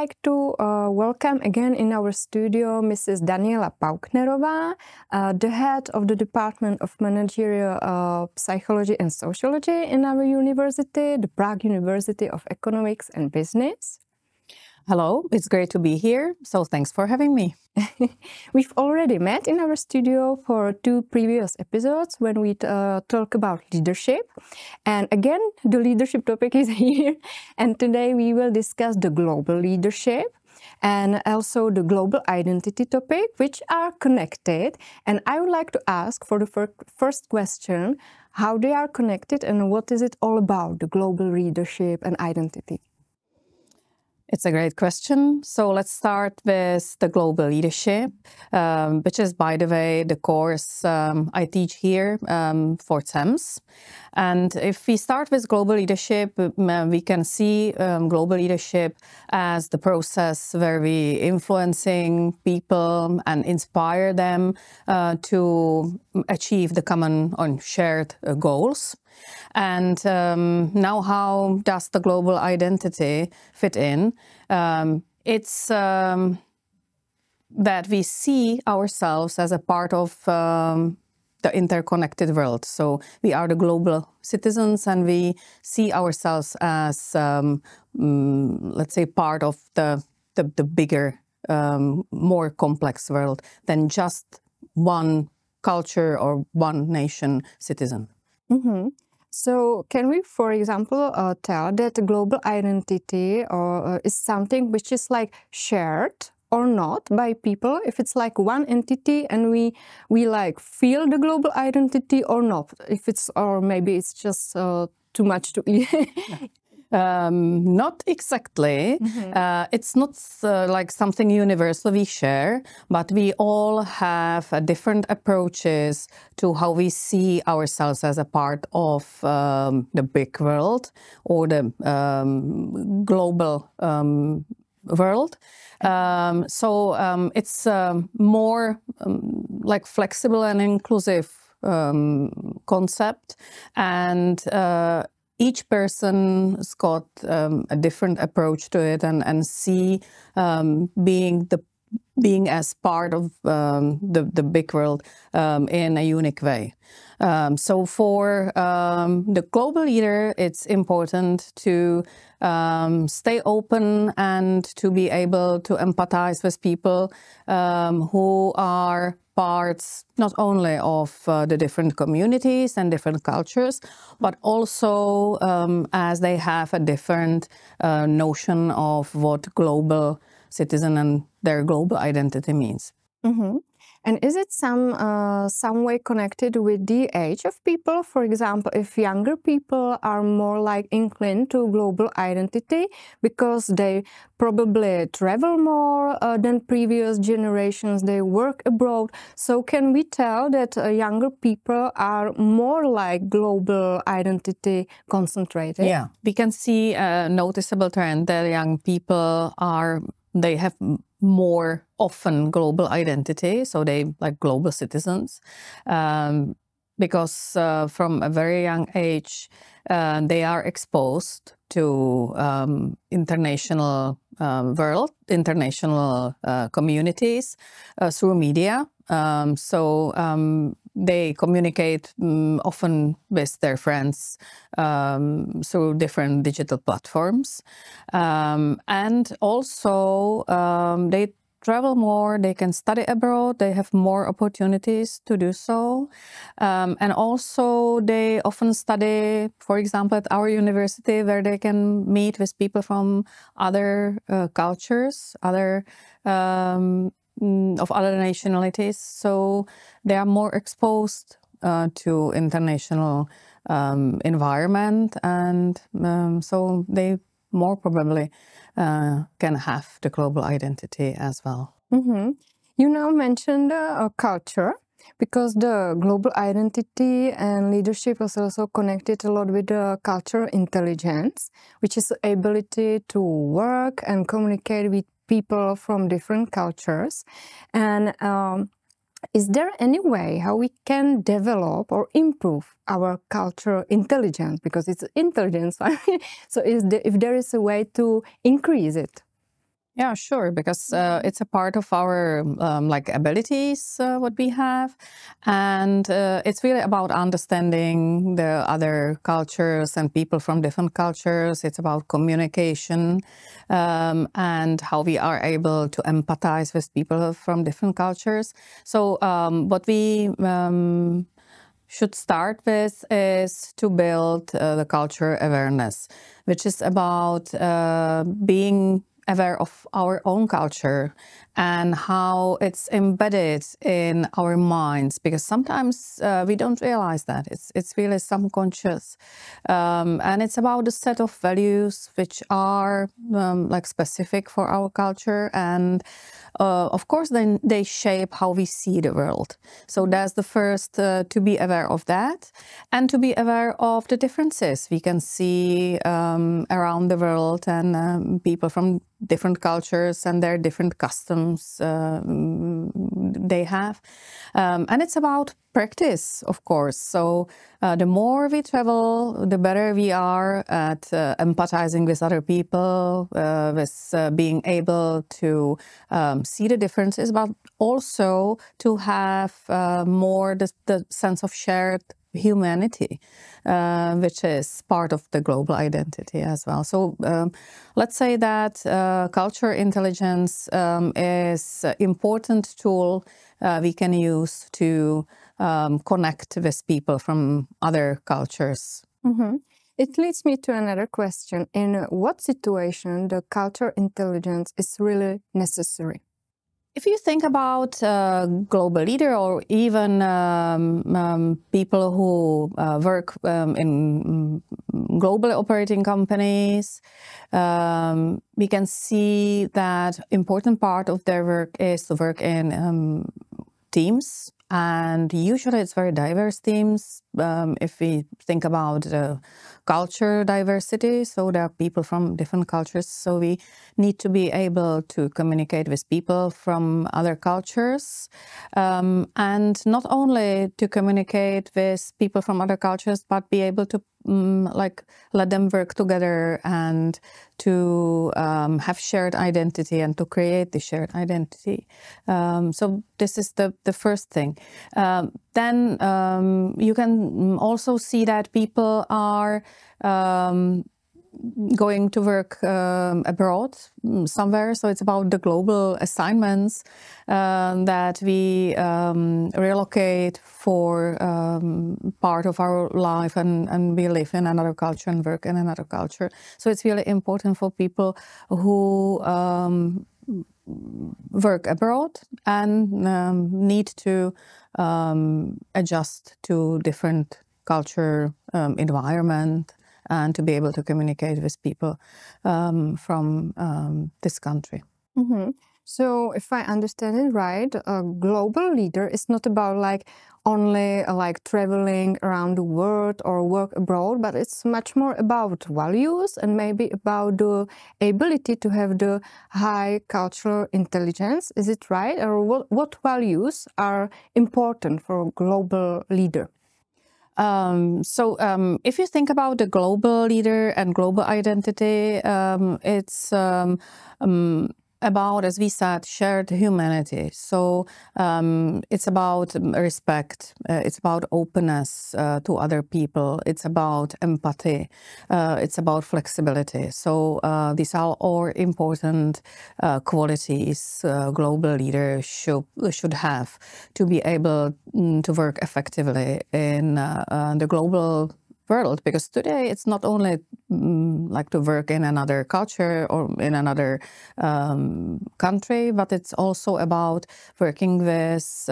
like to welcome again in our studio Mrs. Daniela Pauknerová, the head of the Department of Managerial Psychology and Sociology in our university, the Prague University of Economics and Business. Hello, it's great to be here, so thanks for having me. We've already met in our studio for 2 previous episodes when we talk about leadership. And again, the leadership topic is here. And today we will discuss the global leadership and also the global identity topic, which are connected. And I would like to ask for the first question, how they are connected and what is it all about, the global leadership and identity? It's a great question. So let's start with the global leadership, which is, by the way, the course I teach here for TEMS. And if we start with global leadership, we can see global leadership as the process where we influencing people and inspire them to achieve the common or shared goals. And now how does the global identity fit in? It's that we see ourselves as a part of the interconnected world. So we are the global citizens and we see ourselves as, let's say, part of the bigger, more complex world than just one culture or one nation citizen. Mm-hmm. So can we, for example, tell that global identity is something which is like shared or not by people? If it's like one entity and we like feel the global identity or not? If it's, or maybe it's just too much to eat. Not exactly. Mm-hmm. It's not like something universal we share, but we all have different approaches to how we see ourselves as a part of the big world or the global world. So it's more like flexible and inclusive concept, and each person's got a different approach to it and see being as part of the big world in a unique way. So for the global leader, it's important to stay open and to be able to empathize with people who are parts not only of the different communities and different cultures, but also as they have a different notion of what global citizen and their global identity means. Mm-hmm. And is it some way connected with the age of people? For example, if younger people are more like inclined to global identity because they probably travel more than previous generations, they work abroad. So can we tell that younger people are more like global identity concentrated? Yeah, we can see a noticeable trend that young people they have more often global identity, so they like global citizens, because from a very young age they are exposed to international world, international communities through media. So they communicate often with their friends through different digital platforms. And also they travel more, they can study abroad, they have more opportunities to do so. And also they often study, for example, at our university, where they can meet with people from other cultures, of other nationalities, so they are more exposed to international environment, and so they more probably can have the global identity as well. Mm-hmm. You now mentioned culture, because the global identity and leadership is also connected a lot with the cultural intelligence, which is the ability to work and communicate with people from different cultures. And is there any way how we can develop or improve our cultural intelligence? Because it's intelligence. So if there is a way to increase it? Yeah, sure, because it's a part of our like abilities, what we have, and it's really about understanding the other cultures and people from different cultures. It's about communication and how we are able to empathize with people from different cultures. So what we should start with is to build the culture awareness, which is about being aware of our own culture and how it's embedded in our minds, because sometimes we don't realize that it's really subconscious, and it's about a set of values which are like specific for our culture, and of course then they shape how we see the world. So that's the first, to be aware of that and to be aware of the differences we can see around the world, and people from different cultures and their different customs they have. And it's about practice, of course. So the more we travel, the better we are at empathizing with other people, with being able to see the differences, but also to have more the sense of shared humanity, which is part of the global identity as well. So let's say that culture intelligence is an important tool we can use to connect with people from other cultures. Mm-hmm. It leads me to another question. In what situation the culture intelligence is really necessary? If you think about global leader or even people who work in global operating companies, we can see that important part of their work is to work in teams. And usually it's very diverse teams. If we think about culture diversity, so there are people from different cultures. So we need to be able to communicate with people from other cultures. And not only to communicate with people from other cultures, but be able to like let them work together and to have shared identity and to create the shared identity. So this is the first thing. Then you can also see that people are going to work abroad somewhere. So it's about the global assignments that we relocate for part of our life, and we live in another culture and work in another culture. So it's really important for people who work abroad and need to adjust to different culture environment and to be able to communicate with people from this country. Mm-hmm. So if I understand it right, a global leader is not about like only like traveling around the world or work abroad, but it's much more about values and maybe about the ability to have the high cultural intelligence. Is it right? Or what values are important for a global leader? If you think about the global leader and global identity, it's about, as we said, shared humanity. So it's about respect, it's about openness to other people, it's about empathy, it's about flexibility. So these are all important qualities global leaders should have to be able to work effectively in the global world, because today it's not only like to work in another culture or in another country, but it's also about working with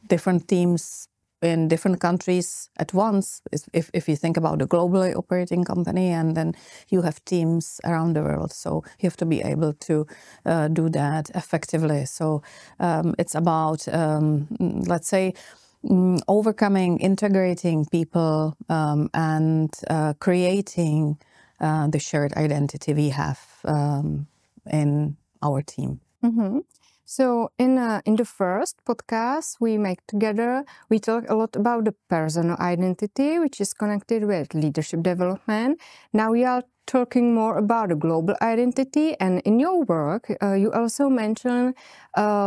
different teams in different countries at once. If you think about a globally operating company, and then you have teams around the world, so you have to be able to do that effectively. So it's about, let's say, overcoming, integrating people, and creating the shared identity we have in our team. Mm-hmm. So in the first podcast we make together, we talk a lot about the personal identity, which is connected with leadership development. Now we are talking more about a global identity, and in your work, you also mention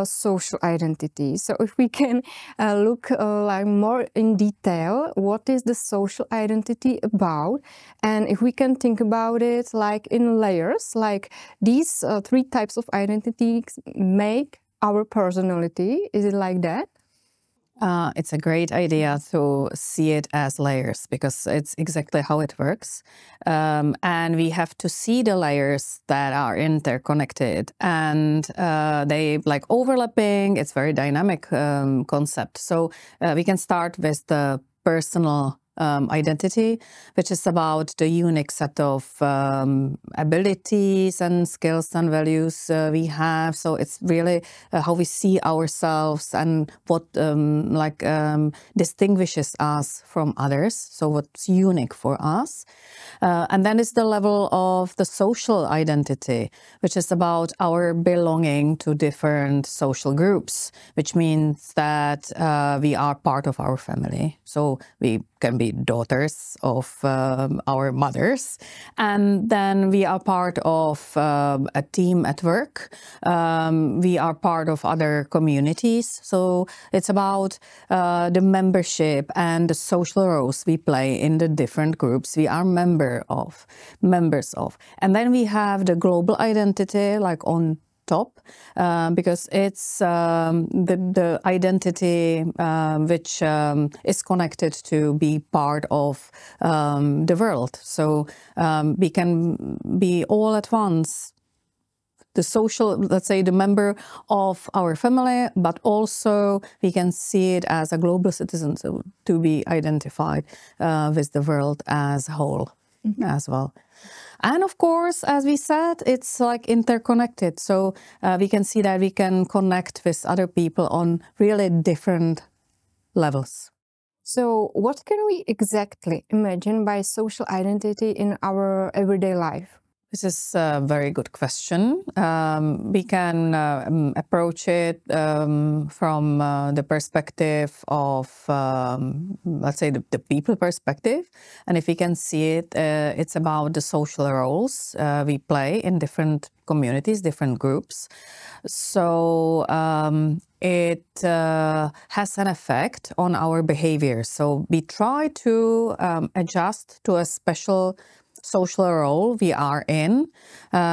social identity. So if we can look like more in detail, what is the social identity about? And if we can think about it like in layers, like these three types of identities make our personality. Is it like that? It's a great idea to see it as layers because it's exactly how it works. And we have to see the layers that are interconnected and they like overlapping. It's very dynamic concept. So we can start with the personal identity, which is about the unique set of abilities and skills and values we have. So it's really how we see ourselves and what distinguishes us from others. So what's unique for us. And then is the level of the social identity, which is about our belonging to different social groups, which means that we are part of our family. So we can be daughters of our mothers, and then we are part of a team at work. We are part of other communities. So it's about the membership and the social roles we play in the different groups we are members of. And then we have the global identity, like on top, because it's the identity which is connected to be part of the world. So we can be all at once the social, let's say, the member of our family, but also we can see it as a global citizen, so to be identified with the world as a whole as well. And of course, as we said, it's like interconnected. So we can see that we can connect with other people on really different levels. So what can we exactly imagine by social identity in our everyday life? This is a very good question. We can approach it from the perspective of, let's say, the people perspective. And if we can see it, it's about the social roles we play in different communities, different groups. So it has an effect on our behavior. So we try to adjust to a special social role we are in,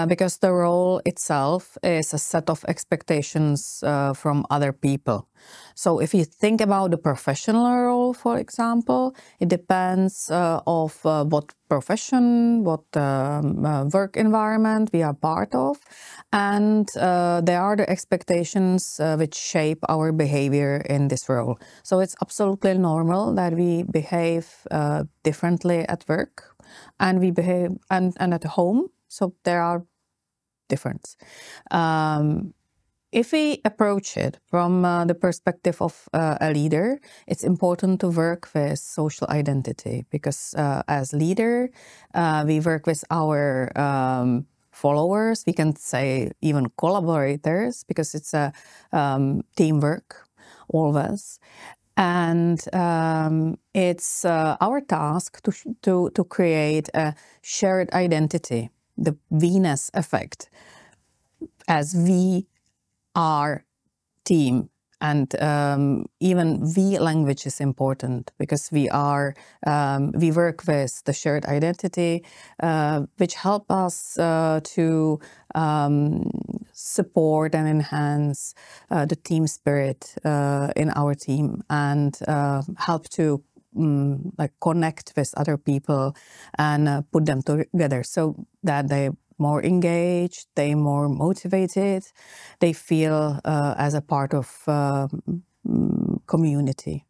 because the role itself is a set of expectations from other people. So if you think about the professional role, for example, it depends of what profession, what work environment we are part of, and there are the expectations which shape our behavior in this role. So it's absolutely normal that we behave differently at work, and we behave and at home. So there are differences. If we approach it from the perspective of a leader, it's important to work with social identity, because as leader, we work with our followers, we can say even collaborators, because it's a teamwork always. And it's our task to create a shared identity, the Venus effect, as we are team. And even V language is important, because we work with the shared identity, which help us to support and enhance the team spirit in our team, and help to connect with other people and put them together so that they more engaged, they more motivated, they feel as a part of community.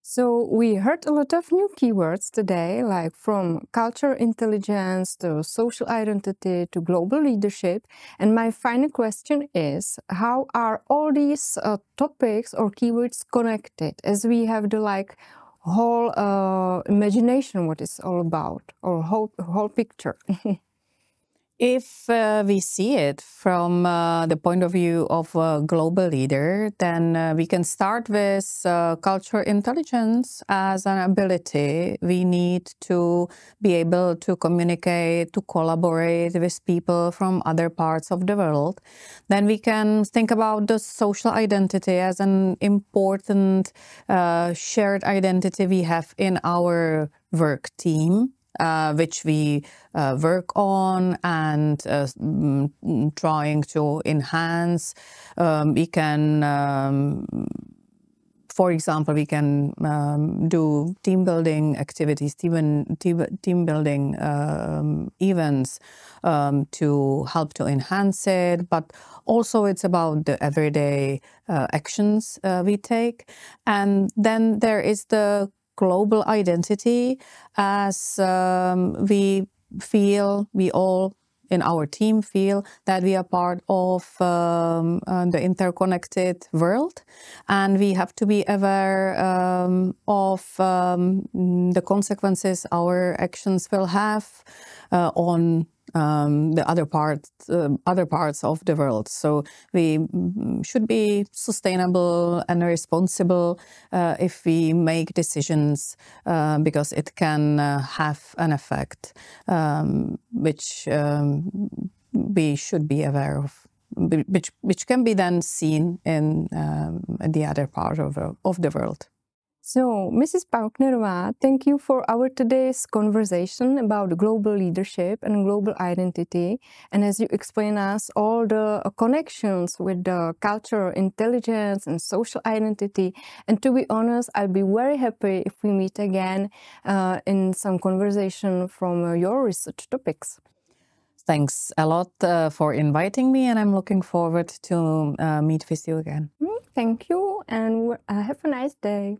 So we heard a lot of new keywords today, like from cultural intelligence to social identity to global leadership. And my final question is, how are all these topics or keywords connected, as we have the whole imagination what it's all about, or whole picture? If we see it from the point of view of a global leader, then we can start with cultural intelligence as an ability. We need to be able to communicate, to collaborate with people from other parts of the world. Then we can think about the social identity as an important shared identity we have in our work team. Which we work on and trying to enhance. We can, for example, we can do team building activities, team building events to help to enhance it. But also it's about the everyday actions we take. And then there is the global identity, as we all in our team feel that we are part of the interconnected world, and we have to be aware of the consequences our actions will have on the other parts of the world. So we should be sustainable and responsible if we make decisions, because it can have an effect which we should be aware of, which can be then seen in the other part of the world. So, Mrs. Pauknerová, thank you for our today's conversation about global leadership and global identity. And as you explain us all the connections with the cultural intelligence and social identity. And to be honest, I'll be very happy if we meet again in some conversation from your research topics. Thanks a lot for inviting me, and I'm looking forward to meet with you again. Thank you, and have a nice day.